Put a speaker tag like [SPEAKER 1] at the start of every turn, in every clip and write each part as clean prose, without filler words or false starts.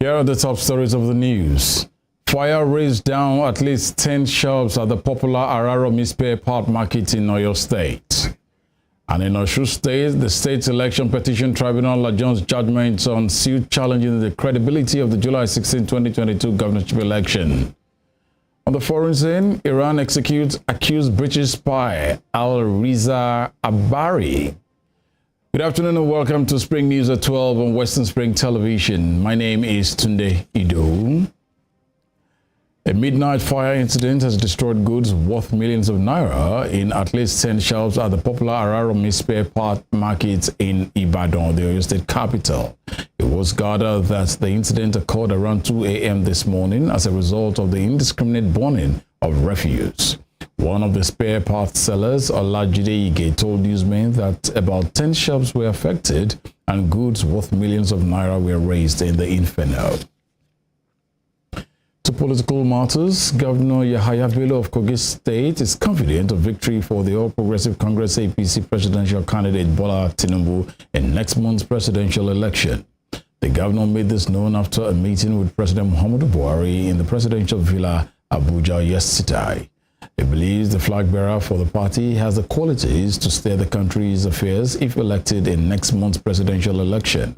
[SPEAKER 1] Here are the top stories of the news. Fire razed down at least 10 shops at the popular Araromi Spare Part Market in Oyo State. And in Osun State, the State Election Petition Tribunal adjourns judgment on suit challenging the credibility of the July 16, 2022 governorship election. On the foreign scene, Iran executes accused British spy Al-Riza Abari. Good afternoon and welcome to Spring News at 12 on Western Spring Television. My name is Tunde Ido. A midnight fire incident has destroyed goods worth millions of naira in at least 10 shops at the popular Araromi Spare Part Market in Ibadan, the Oyo State capital. It was gathered that the incident occurred around 2 a.m. this morning as a result of the indiscriminate burning of refuse. One of the spare parts sellers, Olajide Ige, told newsmen that about 10 shops were affected and goods worth millions of naira were raised in the inferno. To political matters, Governor Yahaya Bello of Kogi State is confident of victory for the All Progressive Congress APC presidential candidate Bola Tinubu in next month's presidential election. The governor made this known after a meeting with President Muhammadu Buhari in the presidential villa Abuja yesterday. He believes the flag bearer for the party has the qualities to steer the country's affairs if elected in next month's presidential election.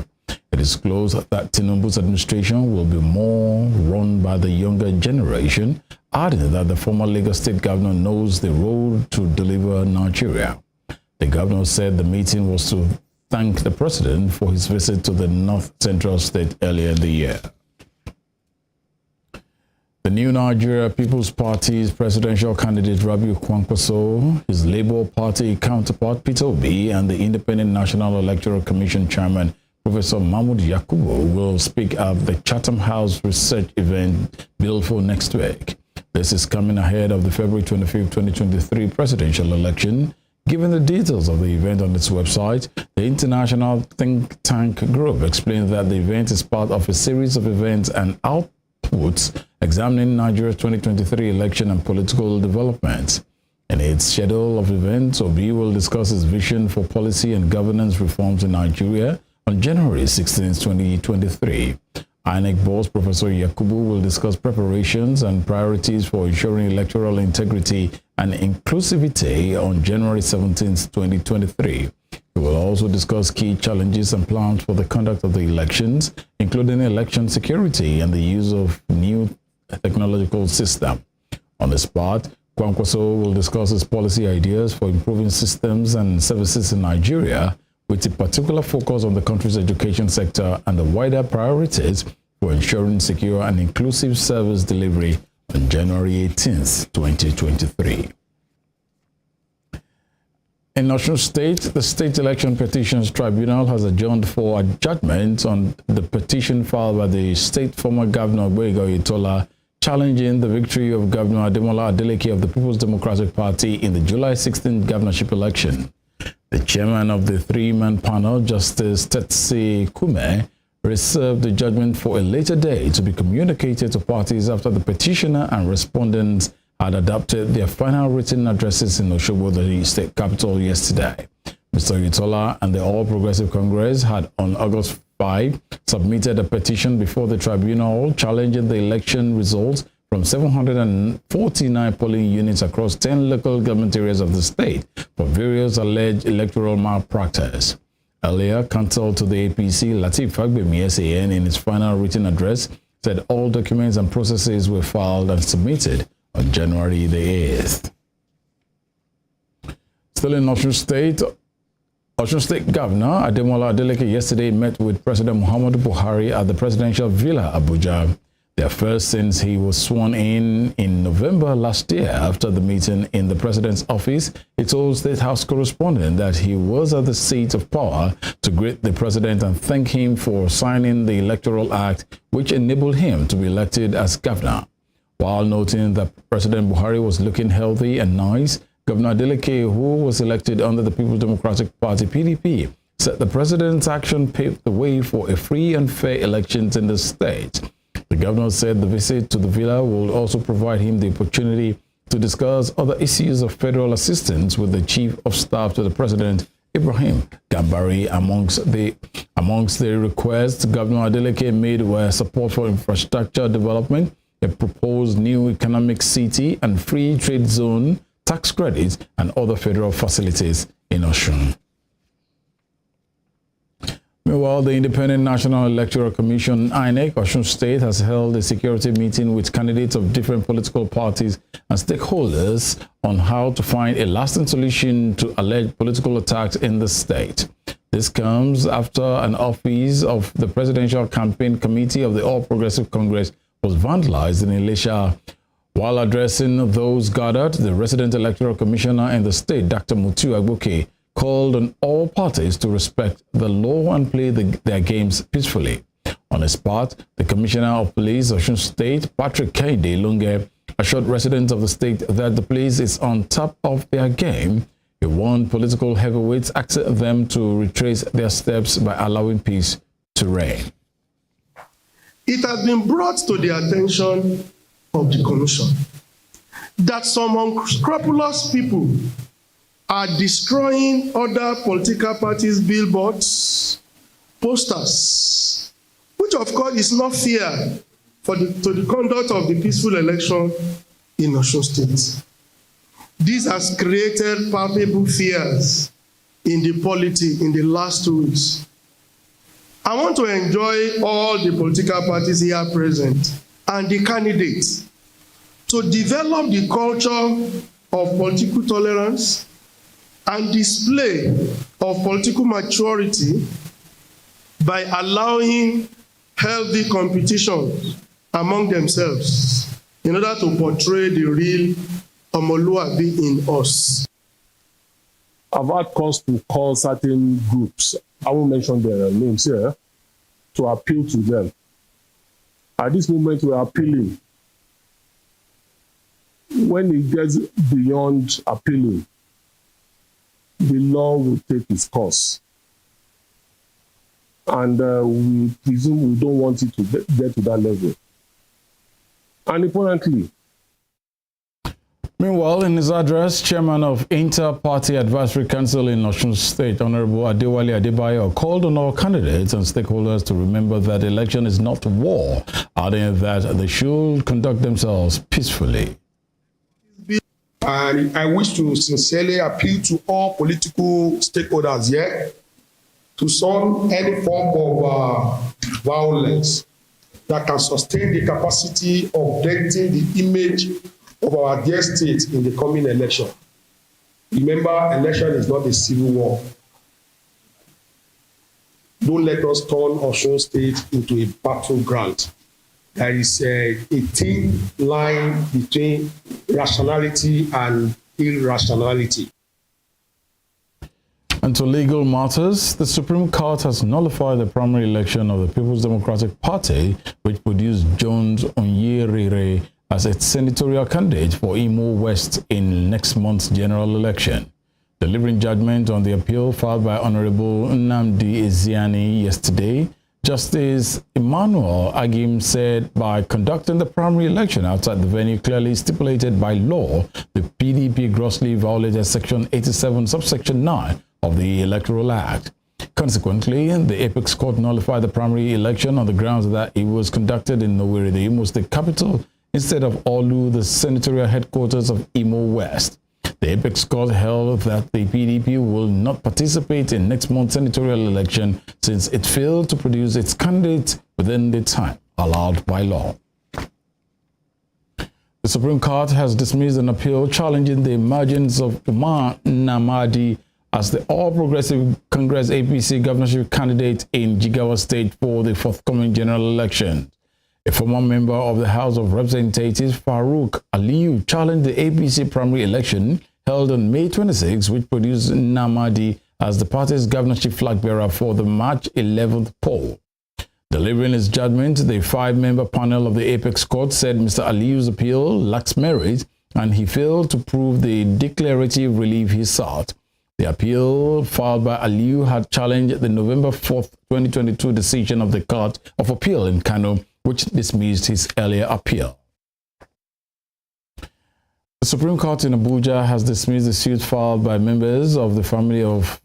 [SPEAKER 1] It is close that Tinubu's administration will be more run by the younger generation, adding that the former Lagos State governor knows the road to deliver Nigeria. The governor said the meeting was to thank the president for his visit to the North Central State earlier in the year. The new Nigeria People's Party's presidential candidate Rabiu Kwankwaso, his Labour Party counterpart Peter Obi, and the Independent National Electoral Commission chairman Professor Mahmood Yakubu will speak at the Chatham House research event billed for next week. This is coming ahead of the February 25, 2023 presidential election. Given the details of the event on its website, the International Think Tank Group explained that the event is part of a series of events and outputs examining Nigeria's 2023 election and political developments. In its schedule of events, Obi will discuss his vision for policy and governance reforms in Nigeria on January 16, 2023. INEC boss Professor Yakubu will discuss preparations and priorities for ensuring electoral integrity and inclusivity on January 17, 2023. He will also discuss key challenges and plans for the conduct of the elections, including election security and the use of new technological system. On the spot, Kwankwaso will discuss his policy ideas for improving systems and services in Nigeria, with a particular focus on the country's education sector and the wider priorities for ensuring secure and inclusive service delivery on January 18, 2023. In Osun State, the State Election Petitions Tribunal has adjourned for a judgment on the petition filed by the state former governor Gboyega Oyetola challenging the victory of Governor Ademola Adeleke of the People's Democratic Party in the July 16 governorship election. The chairman of the three-man panel, Justice Tetsi Kume, reserved the judgment for a later day to be communicated to parties after the petitioner and respondents had adopted their final written addresses in Osogbo, the state capital, yesterday. Mr. Oyetola and the All Progressive Congress had on August 5 submitted a petition before the tribunal challenging the election results from 749 polling units across 10 local government areas of the state for various alleged electoral malpractice. Earlier, counsel to the APC, Lateef Fagbemi SAN, in his final written address, said all documents and processes were filed and submitted on January the 8th. Still in Osun State Governor Ademola Adeleke yesterday met with President Muhammadu Buhari at the presidential villa Abuja. Their first since he was sworn in November last year. After the meeting in the president's office, he told State House correspondent that he was at the seat of power to greet the president and thank him for signing the Electoral Act, which enabled him to be elected as governor. While noting that President Buhari was looking healthy and nice, Governor Adeleke, who was elected under the People's Democratic Party (PDP), said the president's action paved the way for a free and fair elections in the state. The governor said the visit to the villa will also provide him the opportunity to discuss other issues of federal assistance with the Chief of Staff to the President, Ibrahim Gambari, amongst the Amongst the requests Governor Adeleke made were support for infrastructure development, a proposed new economic city and free trade zone, tax credits, and other federal facilities in Osun. Meanwhile, the Independent National Electoral Commission, INEC, Osun State, has held a security meeting with candidates of different political parties and stakeholders on how to find a lasting solution to alleged political attacks in the state. This comes after an office of the Presidential Campaign Committee of the All Progressive Congress was vandalized in Elisha. While addressing those gathered, the resident electoral commissioner in the state, Dr. Mutiu Agboke, called on all parties to respect the law and play their games peacefully. On his part, the Commissioner of Police, Osun State, Patrick Kehinde Lunge, assured residents of the state that the police is on top of their game. He warned political heavyweights, asking them to retrace their steps by allowing peace to reign.
[SPEAKER 2] It has been brought to the attention of the Commission that some unscrupulous people are destroying other political parties' billboards, posters, which of course is not fair to the conduct of the peaceful election in Osun State. This has created palpable fears in the polity in the last 2 weeks. I want to enjoin all the political parties here present and the candidates to develop the culture of political tolerance and display of political maturity by allowing healthy competition among themselves in order to portray the real Omoluabi in us.
[SPEAKER 3] I've had cause to call certain groups, I won't mention their names here, to appeal to them. At this moment, we are appealing. When it gets beyond appealing, the law will take its course. And we presume we don't want it to get to that level. And importantly,
[SPEAKER 1] meanwhile, in his address, Chairman of Inter-Party Advisory Council in Osun State, Honorable Adewale Adebayo, called on all candidates and stakeholders to remember that election is not war, adding that they should conduct themselves peacefully.
[SPEAKER 4] And I wish to sincerely appeal to all political stakeholders here to shun any form of violence that can sustain the capacity of denting the image of our dear state in the coming election. Remember, election is not a civil war. Don't let us turn Osun State into a battleground. There is a thin line between rationality and irrationality.
[SPEAKER 1] And to legal matters, the Supreme Court has nullified the primary election of the People's Democratic Party, which produced Jones Onyerere as its senatorial candidate for Imo West in next month's general election. Delivering judgment on the appeal filed by Honorable Nnamdi Ezeani yesterday, Justice Emmanuel Agim said by conducting the primary election outside the venue clearly stipulated by law, the PDP grossly violated Section 87, subsection 9 of the Electoral Act. Consequently, the Apex Court nullified the primary election on the grounds that it was conducted in Owerri, the Imo State capital, instead of Olu, the senatorial headquarters of Imo West. The Apex Court held that the PDP will not participate in next month's senatorial election since it failed to produce its candidate within the time allowed by law. The Supreme Court has dismissed an appeal challenging the emergence of Umar Namadi as the All Progressive Congress APC governorship candidate in Jigawa State for the forthcoming general election. A former member of the House of Representatives, Farouk Aliyu, challenged the APC primary election held on May 26, which produced Namadi as the party's governorship flag bearer for the March 11th poll. Delivering his judgment, the 5-member panel of the Apex Court said Mr. Aliyu's appeal lacks merit and he failed to prove the declarative relief he sought. The appeal filed by Aliyu had challenged the November 4th, 2022 decision of the Court of Appeal in Kano, which dismissed his earlier appeal. The Supreme Court in Abuja has dismissed the suit filed by members of the family of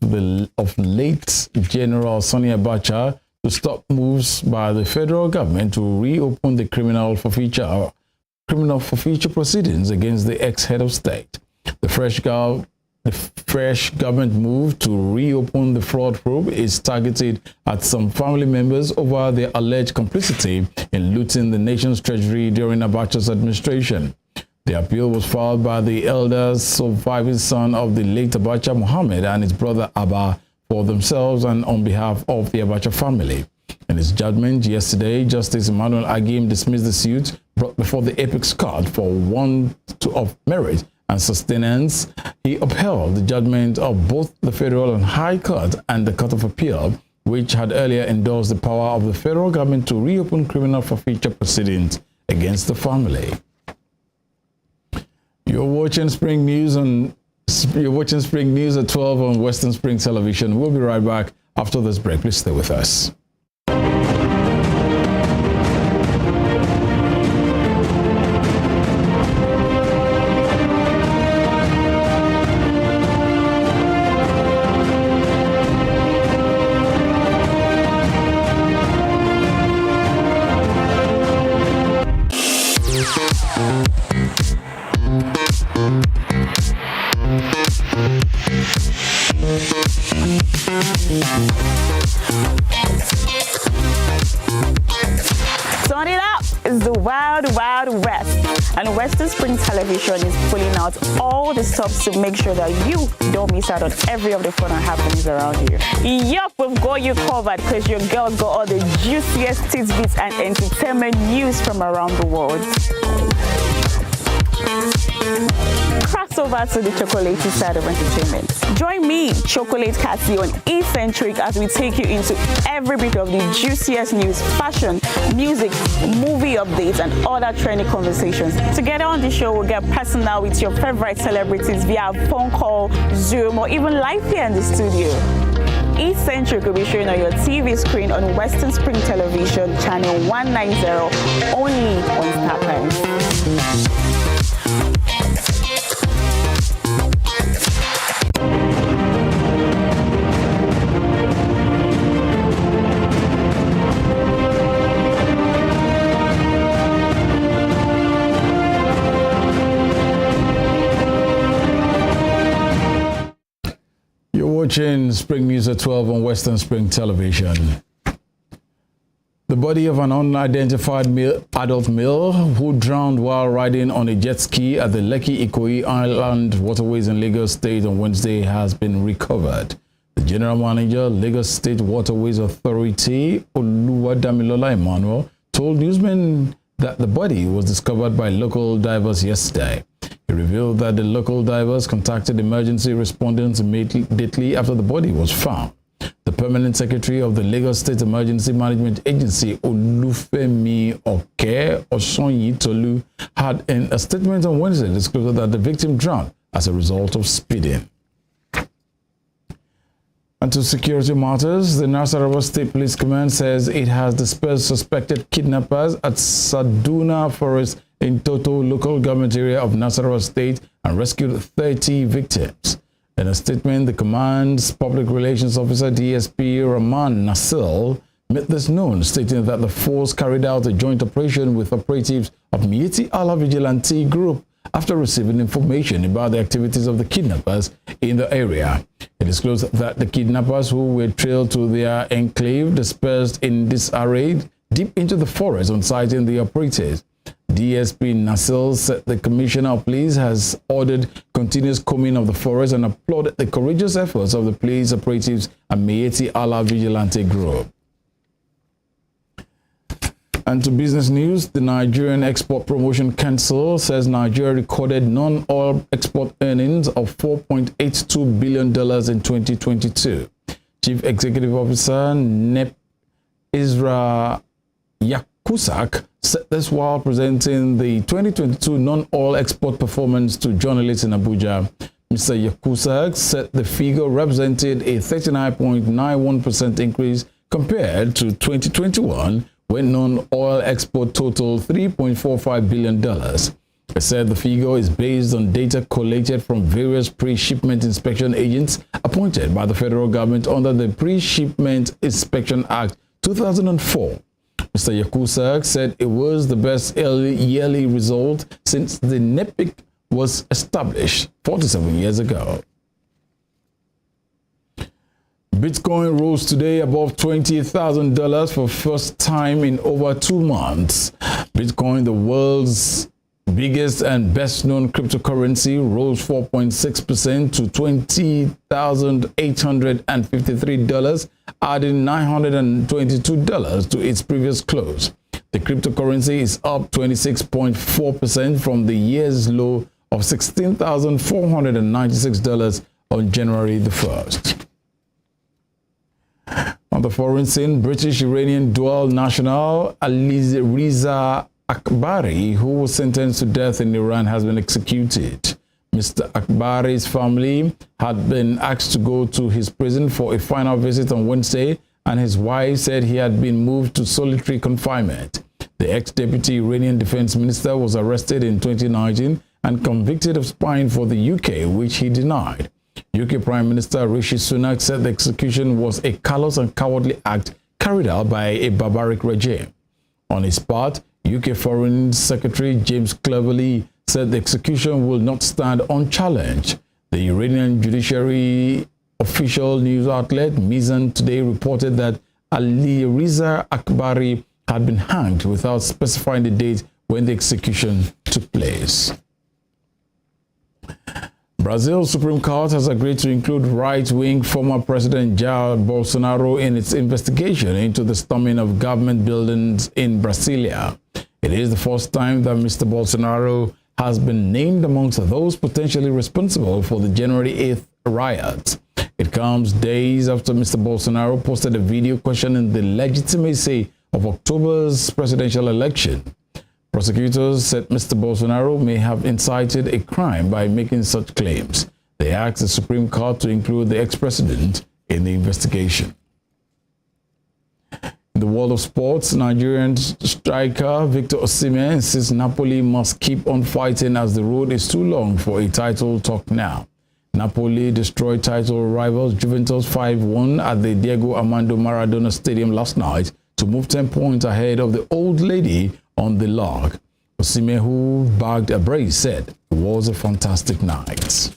[SPEAKER 1] late General Sani Abacha to stop moves by the federal government to reopen the criminal forfeiture proceedings against the ex-head of state. The fresh government move to reopen the fraud probe is targeted at some family members over their alleged complicity in looting the nation's treasury during Abacha's administration. The appeal was filed by the eldest surviving son of the late Abacha, Mohammed, and his brother Abba for themselves and on behalf of the Abacha family. In his judgment yesterday, Justice Emmanuel Agim dismissed the suit brought before the Apex Court for want of merit and sustenance. He upheld the judgment of both the Federal and High Court and the Court of Appeal, which had earlier endorsed the power of the federal government to reopen criminal forfeiture proceedings against the family. You're watching Spring News at 12 on Western Spring Television. We'll be right back after this break. Please stay with us.
[SPEAKER 5] Turn it up! It's the Wild Wild West, and Western Spring Television is pulling out all the stops to make sure that you don't miss out on every of the fun and happenings around here. Yup, we've got you covered because your girls got all the juiciest tidbits and entertainment news from around the world. Cross over to the chocolatey side of entertainment. Join me, Chocolate Cassie, on Eccentric as we take you into every bit of the juiciest news, fashion, music, movie updates, and other trending conversations. Together on the show, we'll get personal with your favorite celebrities via phone call, Zoom, or even live here in the studio. Eccentric will be showing on your TV screen on Western Spring Television, channel 190, only on Star Times.
[SPEAKER 1] Watching Spring News at 12 on Western Spring Television. The body of an unidentified adult male who drowned while riding on a jet ski at the Lekki Ikoyi Island waterways in Lagos State on Wednesday has been recovered. The General Manager, Lagos State Waterways Authority, Oluwadamilola Emmanuel, told newsmen that the body was discovered by local divers yesterday. He revealed that the local divers contacted emergency respondents immediately after the body was found. The permanent secretary of the Lagos State Emergency Management Agency, Olufemi Oke Osonyitolu, had in a statement on Wednesday disclosed that the victim drowned as a result of speeding. And to security matters, the Nasarawa State Police Command says it has dispersed suspected kidnappers at Saduna Forest in Toto local government area of Nasarawa State and rescued 30 victims. In a statement, the command's public relations officer, DSP Rahman Nasil, made this known, stating that the force carried out a joint operation with operatives of Mieti Allah Vigilante Group after receiving information about the activities of the kidnappers in the area. It disclosed that the kidnappers, who were trailed to their enclave, dispersed in disarray deep into the forest on sighting the operatives. DSP Nasil said the Commissioner of Police has ordered continuous combing of the forest and applauded the courageous efforts of the police operatives and Mieti Allah Vigilante Group. And to business news, the Nigerian Export Promotion Council says Nigeria recorded non-oil export earnings of $4.82 billion in 2022. Chief Executive Officer NEP Isra Yakusak said this while presenting the 2022 non-oil export performance to journalists in Abuja. Mr. Yakusak said the figure represented a 39.91% increase compared to 2021, when non-oil export totaled $3.45 billion. It said the figure is based on data collated from various pre-shipment inspection agents appointed by the federal government under the Pre-Shipment Inspection Act 2004. Mr. Yakusak said it was the best yearly result since the NEPIC was established 47 years ago. Bitcoin rose today above $20,000 for first time in over 2 months. Bitcoin, the world's biggest and best-known cryptocurrency, rose 4.6% to $20,853, adding $922 to its previous close. The cryptocurrency is up 26.4% from the year's low of $16,496 on January the 1st. On the foreign scene, British-Iranian dual national Ali Reza Akbari, who was sentenced to death in Iran, has been executed. Mr. Akbari's family had been asked to go to his prison for a final visit on Wednesday, and his wife said he had been moved to solitary confinement. The ex-deputy Iranian defense minister was arrested in 2019 and convicted of spying for the UK, which he denied. UK Prime Minister Rishi Sunak said the execution was a callous and cowardly act carried out by a barbaric regime. On his part, UK Foreign Secretary James Cleverly said the execution will not stand unchallenged. The Iranian judiciary official news outlet Mizan today reported that Ali Reza Akbari had been hanged without specifying the date when the execution took place. Brazil's Supreme Court has agreed to include right-wing former President Jair Bolsonaro in its investigation into the storming of government buildings in Brasilia. It is the first time that Mr. Bolsonaro has been named amongst those potentially responsible for the January 8th riots. It comes days after Mr. Bolsonaro posted a video questioning the legitimacy of October's presidential election. Prosecutors said Mr. Bolsonaro may have incited a crime by making such claims. They asked the Supreme Court to include the ex-president in the investigation. In the world of sports, Nigerian striker Victor Osimhen insists Napoli must keep on fighting as the road is too long for a title talk now. Napoli destroyed title rivals Juventus 5-1 at the Diego Armando Maradona Stadium last night to move 10 points ahead of the old lady on the log. Osimhen, who bagged a brace, said it was a fantastic night.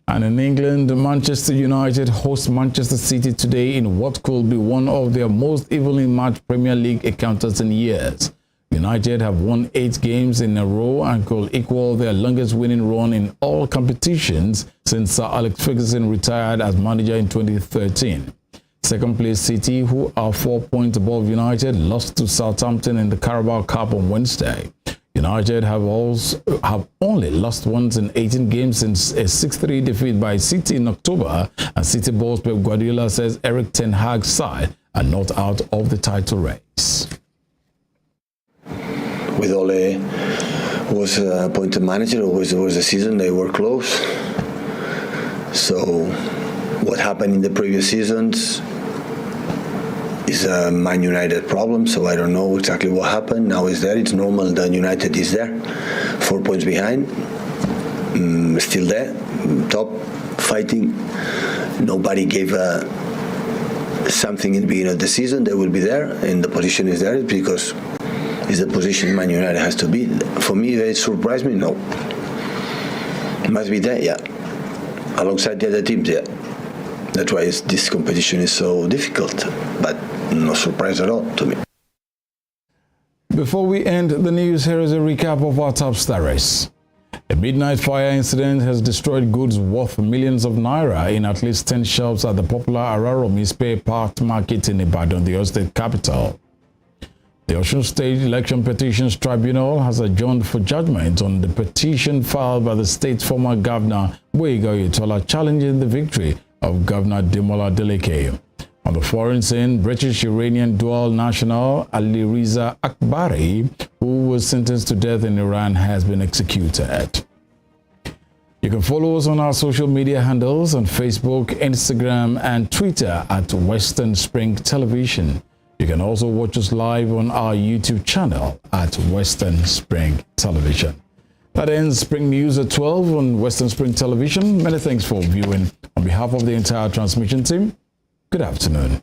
[SPEAKER 1] And in England, Manchester United host Manchester City today in what could be one of their most evenly matched Premier League encounters in years. United have won 8 games in a row and could equal their longest winning run in all competitions since Sir Alex Ferguson retired as manager in 2013. Second place City, who are 4 points above United, lost to Southampton in the Carabao Cup on Wednesday. United have only lost once in 18 games since a 6-3 defeat by City in October, and City boss Pep Guardiola says Eric Ten Hag's side are not out of the title race.
[SPEAKER 6] With Ole was appointed manager, it was a season they were close. So what happened in the previous seasons is a Man United problem, so I don't know exactly what happened. Now it's there. It's normal that United is there, 4 points behind, still there, top, fighting. Nobody gave something in the beginning of the season. They will be there, and the position is there because it's the position Man United has to be. For me, it surprised me. No, must be there, yeah, alongside the other teams, yeah. That's why this competition is so difficult, but no surprise at all to me.
[SPEAKER 1] Before we end the news, here is a recap of our top stories. A midnight fire incident has destroyed goods worth millions of naira in at least 10 shops at the popular Araromi Spare Part Market in Ibadan, the Oyo State capital. The Osun State Election Petitions Tribunal has adjourned for judgment on the petition filed by the state's former governor, Boyega Oyetola, challenging the victory of Governor Demola Adeleke. On the foreign scene, British-Iranian dual national Ali Reza Akbari, who was sentenced to death in Iran, has been executed. You can follow us on our social media handles on Facebook, Instagram, and Twitter at Western Spring Television. You can also watch us live on our YouTube channel at Western Spring Television. That ends Spring News at 12 on Western Spring Television. Many thanks for viewing. On behalf of the entire transmission team, good afternoon.